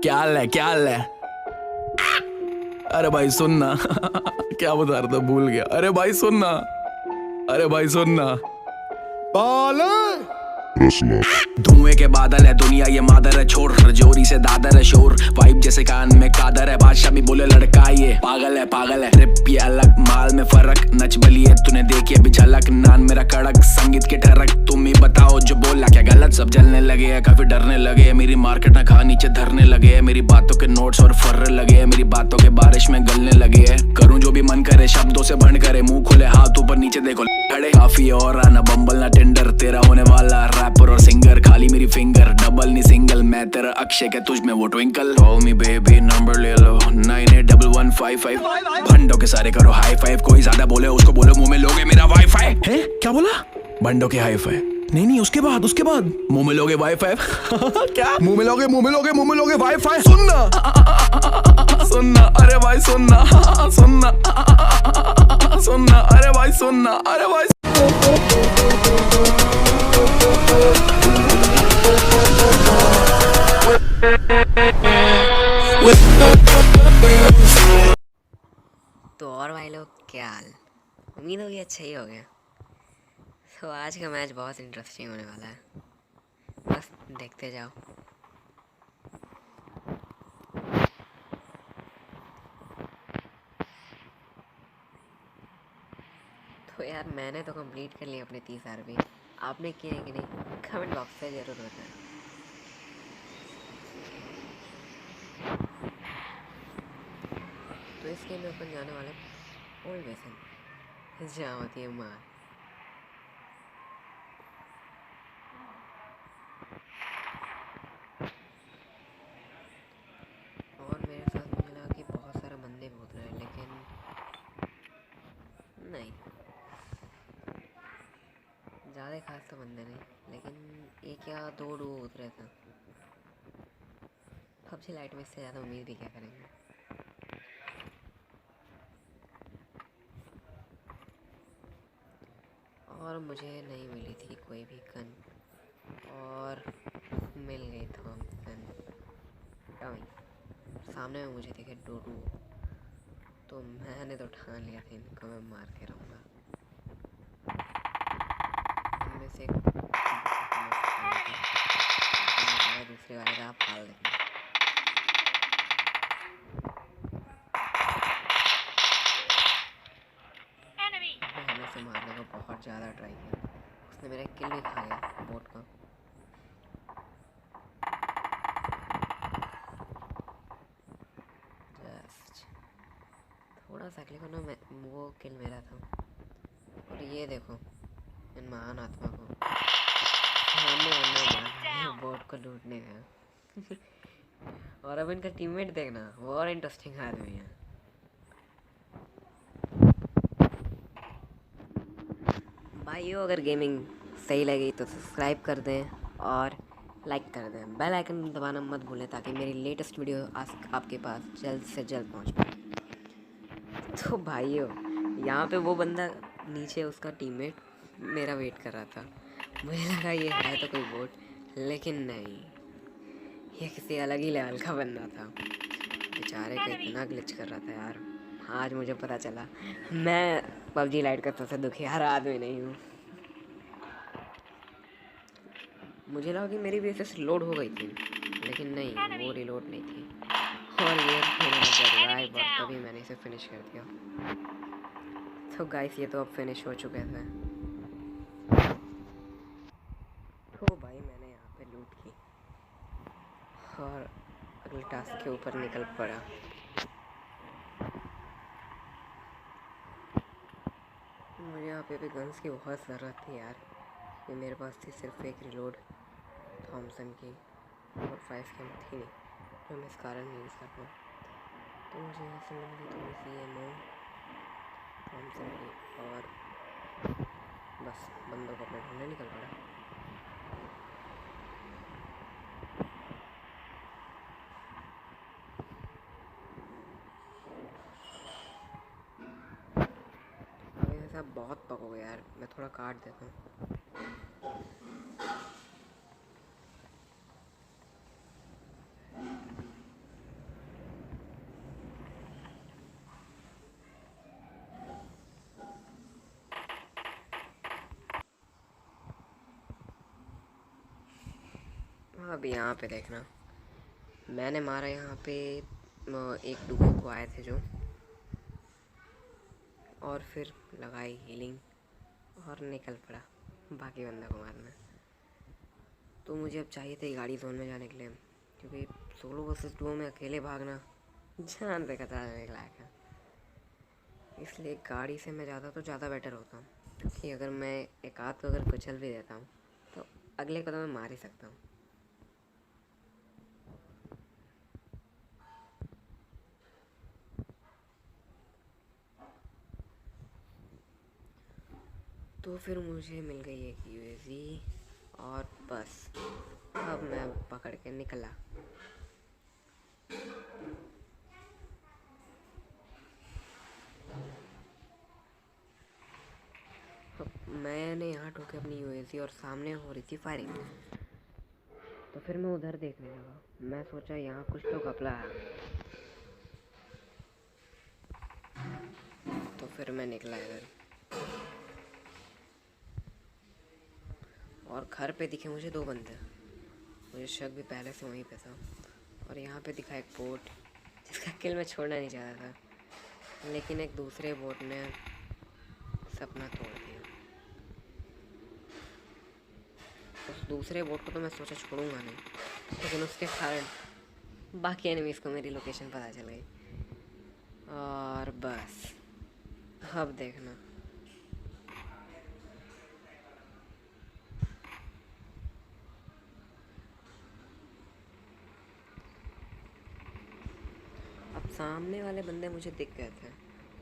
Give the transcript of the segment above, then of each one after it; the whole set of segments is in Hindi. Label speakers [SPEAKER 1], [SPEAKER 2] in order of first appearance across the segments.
[SPEAKER 1] क्या हाल है, क्या हाल है? अरे भाई सुनना क्या बता रहा था, भूल गया। अरे भाई सुनना, अरे भाई सुनना। धुएं के बादल है दुनिया ये मादर है, छोड़ रजौरी से दादर है शोर, वाइब जैसे कान में कादर है, बादशाह भी बोले लड़का ये पागल है, पागल है। रिप ये अलग, माल में फर्क, नच बलिए तूने देखी अभी झलक, नान मेरा कड़क, संगीत के ठरक, तुम ही बताओ जो बोला क्या गलत। सब जलने लगे है, काफी डरने लगे है, मेरी मार्केट ना खा नीचे धरने लगे है, मेरी बातों के नोट्स और फर्रे लगे है, मेरी बातों के बारिश में गलने लगे है। करूं जो भी मन करे, शब्दों से भंड करे, मुंह खोले हाथ ऊपर नीचे देखो खड़े, काफी और आना बम्बल ना टेंडर, तेरा होने वाला रैपर और सिंगर, खाली मेरी फिंगर डबल नहीं सिंगल, मैं तेरा अक्षय के तुझ में वो twinkle. Call me baby number ले लो 981155, भंडों के सारे करो हाई फाइव, कोई ज्यादा बोले उसको बोलो मुंह में लोगे मेरा वाईफाई है। क्या बोला? भंडों के हाई फाइव नहीं, उसके बाद मुंह में लोगे वाईफाई क्या मुंह में लोगे, मुंह में लोगे, मुंह में लोगे वाईफाई। सुनना सुनना, अरे भाई सुनना सुनना सुनना, अरे भाई सुनना, अरे भाई।
[SPEAKER 2] तो और भाई लोग क्या हाल, उम्मीद होगी अच्छा ही हो गया। तो आज का मैच बहुत इंटरेस्टिंग होने वाला है, बस देखते जाओ। तो यार मैंने तो कंप्लीट कर लिया अपने 30 आरबी, आपने किए कि नहीं कमेंट बॉक्स में ज़रूर बताएं। तो इस गेम में अपन जाने वाले ओल्ड बेसन, जहाँ होती है मार। और मेरे साथ मुझे लगा कि बहुत सारे बंदे भी उतरे हैं, लेकिन नहीं, ज़्यादा खास तो बंदे नहीं, लेकिन एक या दो डू उतरे थे। पबजी लाइट में इससे ज़्यादा उम्मीद भी क्या करेंगे। और मुझे नहीं मिली थी कोई भी गन, और मिल गई थॉमसन टॉमी, सामने में मुझे दिखे डोडू, तो मैंने तो ठान लिया था इनको मैं मार के रहूँगा। इनमें से दूसरे वाले का फाल देंगे। मैंने उसे मारने का बहुत ज़्यादा ट्राई किया, उसने मेरा किल भी खा गया बोट का। जस्ट थोड़ा सा क्लिक होना, मैं वो किल मेरा था। और ये देखो इन महान आत्मा को बोट को लूटने का और अब इनका टीममेट देखना, वो और इंटरेस्टिंग आदमी है। भाइयों अगर गेमिंग सही लगी तो सब्सक्राइब कर दें और लाइक कर दें, बेल आइकन दबाना मत भूलें ताकि मेरी लेटेस्ट वीडियो आपके पास जल्द से जल्द पहुंच पाए। तो भाइयों यहाँ पे वो बंदा नीचे, उसका टीममेट मेरा वेट कर रहा था, मुझे लगा ये है तो कोई बोट, लेकिन नहीं, ये किसी अलग ही लेवल का बंदा था। बेचारे का इतना ग्लिच कर रहा था यार, आज मुझे पता चला मैं पबजी लाइट का सबसे दुखियार आदमी नहीं हूँ। मुझे लगा कि मेरी बेसिस लोड हो गई थी, लेकिन नहीं, वो रिलोड नहीं थी, और ये रिवाइव, और तभी मैंने इसे फिनिश कर दिया। तो गाइस ये तो अब फिनिश हो चुके थे। तो भाई मैंने यहाँ पे लूट की और अगले टास्क के ऊपर निकल पड़ा। मुझे यहाँ पे भी गन्स की बहुत ज़रूरत थी यार, ये मेरे पास थी सिर्फ एक रिलोड थॉमसन की, और 5 की थी नहीं, तो मैं इस कारण नहीं यूज़ कर पाऊँ। तो मुझे यहाँ से मिल गई थोड़ी सी एमओ थॉमसन की, और बस बंदों को अपने ढूंढने निकल पड़ा। अभी ऐसा बहुत पक हो गया यार, मैं थोड़ा काट देता हूँ। अब यहाँ पे देखना, मैंने मारा यहाँ पे एक डुओ को आए थे जो, और फिर लगाई हीलिंग और निकल पड़ा बाकी बंदा को मारना। तो मुझे अब चाहिए थी गाड़ी जोन में जाने के लिए, क्योंकि सोलो वर्सेस डुओ में अकेले भागना जान पे खतरा देने के लायक है। इसलिए गाड़ी से मैं ज़्यादा तो ज़्यादा बेटर होता हूँ, क्योंकि अगर मैं एक आध को अगर कुचल भी देता हूँ तो अगले को तो मैं मार ही सकता हूँ। तो फिर मुझे मिल गई एक यूएवी और बस अब मैं पकड़ के निकला। मैंने यहाँ ठोके अपनी यूएवी और सामने हो रही थी फायरिंग, तो फिर मैं उधर देखने लगा। मैं सोचा यहाँ कुछ तो घपला है, तो फिर मैं निकला इधर और घर पे दिखे मुझे दो बंदे। मुझे शक भी पहले से वहीं पे था, और यहाँ पे दिखा एक बोट जिसका किल मैं छोड़ना नहीं चाहता था, लेकिन एक दूसरे बोट ने सपना तोड़ दिया। उस दूसरे बोट को तो मैं सोचा छोड़ूंगा नहीं, लेकिन उसके कारण बाकी एनिमीज़ को मेरी लोकेशन पता चल गई, और बस अब देखना। अब सामने वाले बंदे मुझे दिख गए थे,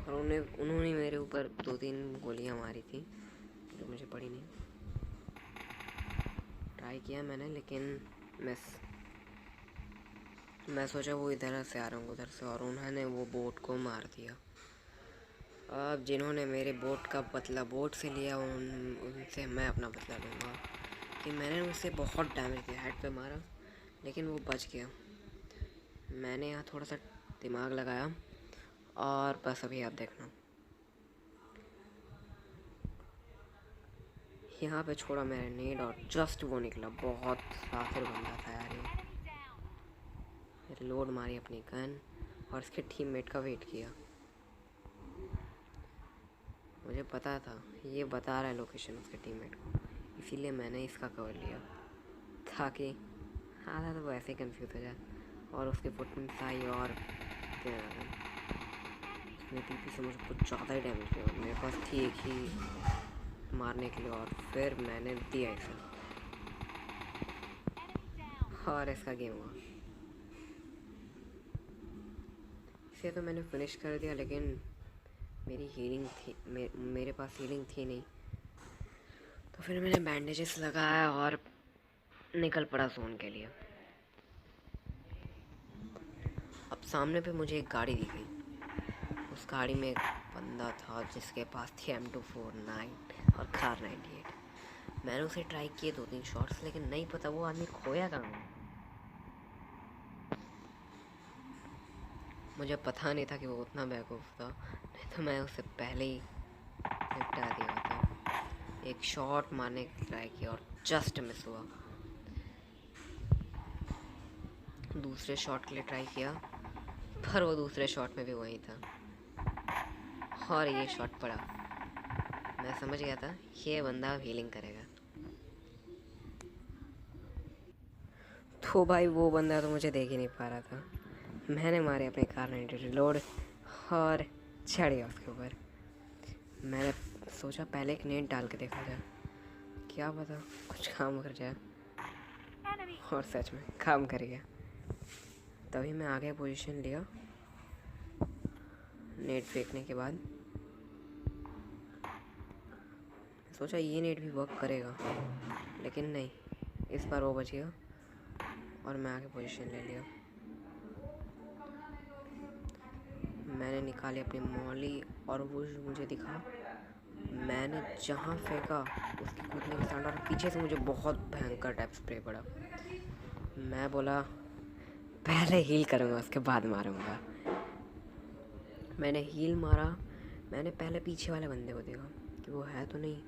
[SPEAKER 2] और उन्होंने मेरे ऊपर 2-3 गोलियां मारी थी जो मुझे पड़ी नहीं। ट्राई किया मैंने, लेकिन मैं सोचा वो इधर से आ रहा हूँ उधर से, और उन्होंने वो बोट को मार दिया। अब जिन्होंने मेरे बोट का बदला बोट से लिया, उनसे मैं अपना बदला लूँगा कि मैंने उससे बहुत डैमेज दिया, हेड पे मारा, लेकिन वो बच गया। मैंने यहाँ थोड़ा सा दिमाग लगाया, और बस अभी आप देखना, यहाँ पे छोड़ा मैंने नेड और जस्ट वो निकला। बहुत साफिर बंदा था यार ये। लोड मारी अपनी गन और इसके टीममेट का वेट किया। मुझे पता था ये बता रहा है लोकेशन उसके टीममेट को, इसीलिए मैंने इसका कवर लिया ताकि आधा तो वैसे ही कंफ्यूज हो जाए, और उसके फुटप्रिंट्स आई और उसने टीपी से मुझे कुछ ज़्यादा ही डैमेज किया। मेरे पास थी एक ही मारने के लिए, और फिर मैंने दिया इसे, और इसका गेम हुआ। इसे तो मैंने फिनिश कर दिया, लेकिन मेरी हीलिंग थी, मेरे पास हीलिंग थी नहीं, तो फिर मैंने बैंडेजेस लगाया और निकल पड़ा जोन के लिए। अब सामने पे मुझे एक गाड़ी दिख गई। उस गाड़ी में एक बंदा था जिसके पास थी M249 और कार 98। मैंने उसे ट्राई किए 2-3 शॉट्स, लेकिन नहीं पता वो आदमी खोया कहाँ। मुझे पता नहीं था कि वो उतना बेवकूफ़ था, नहीं तो मैं उससे पहले ही निपटा दिया था। एक शॉट मारने की ट्राई किया और जस्ट मिस हुआ। दूसरे शॉट के लिए ट्राई किया, पर वो दूसरे शॉट में भी वही था, और ये शॉट पड़ा। मैं समझ गया था ये बंदा हीलिंग करेगा। तो भाई वो बंदा तो मुझे देख ही नहीं पा रहा था। मैंने मारे अपने कार 90 रिलोड और चढ़ गया उसके ऊपर। मैंने सोचा पहले एक नेट डाल के देखा जाए, क्या पता कुछ काम कर जाए, और सच में काम कर गया। तभी मैं आगे पोजीशन लिया नेट फेंकने के बाद। सोचा ये नेट भी वर्क करेगा, लेकिन नहीं, इस बार वो बच गया और मैं आगे पोजीशन ले लिया। मैंने निकाली अपनी मॉली, और वो जो मुझे दिखा, मैंने जहाँ फेंका उसकी कूदने के साउंड, और पीछे से मुझे बहुत भयंकर टाइप स्प्रे पड़ा। मैं बोला पहले हील करूँगा उसके बाद मारूँगा। मैंने हील मारा। मैंने पहले पीछे वाले बंदे को देखा कि वो है तो नहीं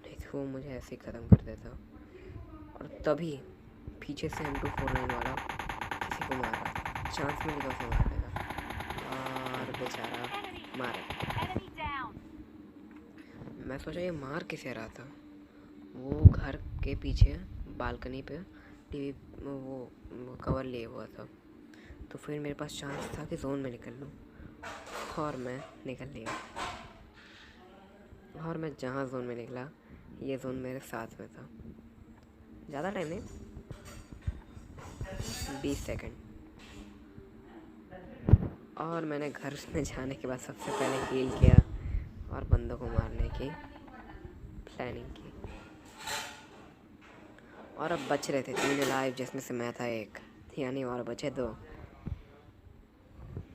[SPEAKER 2] तो वो मुझे ऐसे ही ख़त्म कर देता। और तभी पीछे से M249 वाला किसी को मारा, चांस मिल गया उसे मारने का और बेचारा मारा। मैं सोचा ये मार किसे रहा था, वो घर के पीछे बालकनी पे टीवी वो कवर लिए हुआ था। तो फिर मेरे पास चांस था कि जोन में निकल लूँ और मैं निकल लिया। और मैं जहाँ जोन में निकला ये जोन मेरे साथ में था। ज़्यादा टाइम नहीं, 20 सेकंड। और मैंने घर में जाने के बाद सबसे पहले हील किया और बंदों को मारने की प्लानिंग की। और अब बच रहे थे 3 लाइव जिसमें से मैं था 1, यानी और बचे 2।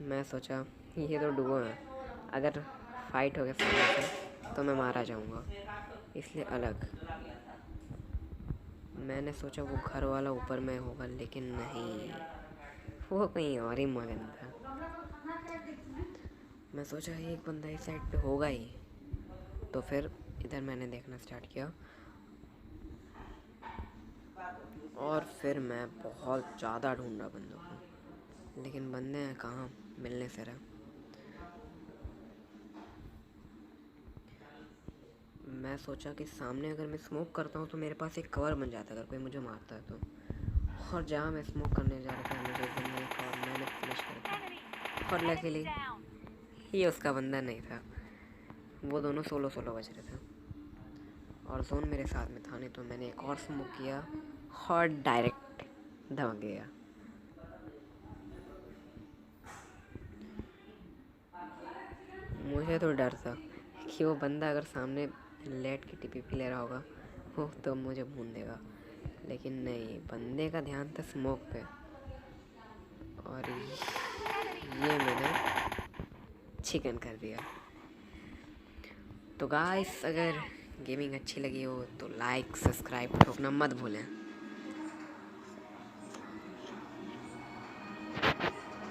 [SPEAKER 2] मैं सोचा ये तो डुओ है, अगर फाइट हो गया सामने से तो मैं मारा जाऊंगा, इसलिए अलग। मैंने सोचा वो घर वाला ऊपर में होगा, लेकिन नहीं, वो कहीं और ही मगन था। मैं सोचा एक बंदा इस साइड पे होगा ही, तो फिर इधर मैंने देखना स्टार्ट किया। और फिर मैं बहुत ज़्यादा ढूंढा बंदों को, लेकिन बंदे कहाँ मिलने से रहा। मैं सोचा कि सामने अगर मैं स्मोक करता हूँ तो मेरे पास एक कवर बन जाता है अगर कोई मुझे मारता है तो। और जहाँ मैं स्मोक करने जा रहा था मुझे एक बंदा एक और मैंने फिनिश कर दिया। और लकीली ये उसका बंदा नहीं था, वो दोनों सोलो बच रहे थे और जोन मेरे साथ में था। नहीं तो मैंने एक और स्मोक किया और डायरेक्ट धमक गया। मुझे तो डर था कि वो बंदा अगर सामने लेट के टीपीपी ले रहा होगा वो तो मुझे भून देगा, लेकिन नहीं, बंदे का ध्यान था स्मोक पे। और ये मैंने चिकन कर दिया। तो गाइस, अगर गेमिंग अच्छी लगी हो तो लाइक सब्सक्राइब ठोकना मत भूलें।